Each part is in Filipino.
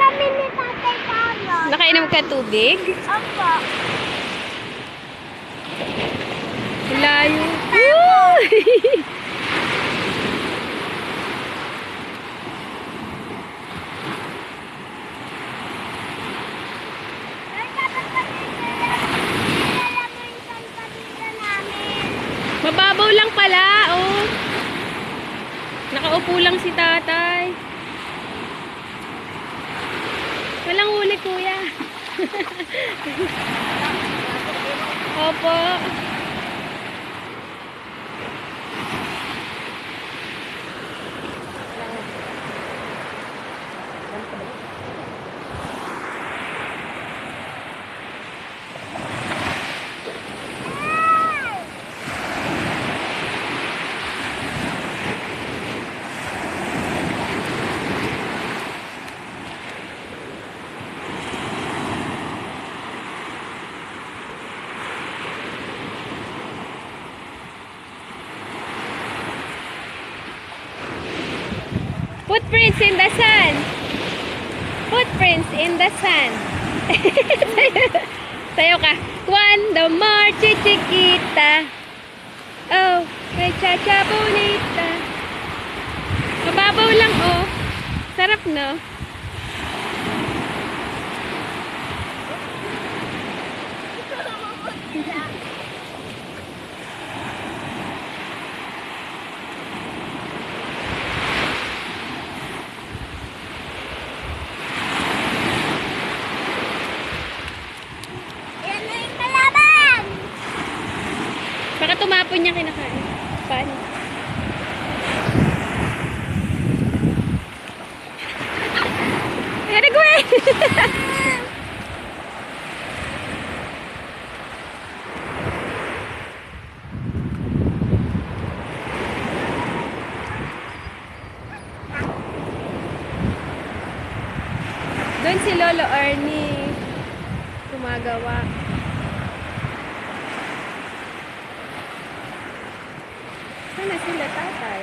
kami ni Tatay Carlos. Nakainom ka tubig? Opo. Layo. Woo! Ay, dapat kami kilala mo yung pagkabila namin. Mababaw lang pala, oh. Nakaupo lang si tatay. Walang huli, kuya. Opo. Footprints in the sand. Footprints in the sand. Sayo ka. Cuando marche chiquita. Oh, may chacha bonita. Mababaw lang, oh. Sarap, no? Yan na yung kalaban. Baka tumapon niya kinakain. Paano? Ayan na, Gwen! Doon si Lolo Ernie gumagawa. Sana sila, tatay?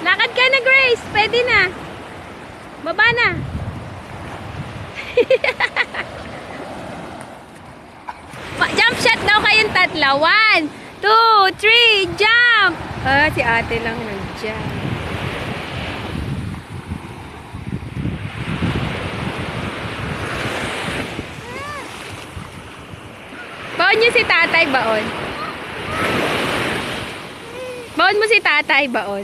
Lakad ka na, Grace. Pwede na. Baba na. Jump shot daw kayong tatla. 1, 2, 3, jump! Ah, si ate lang nag-jump. Baon niyo si tatay, baon. Baon mo si tatay, baon.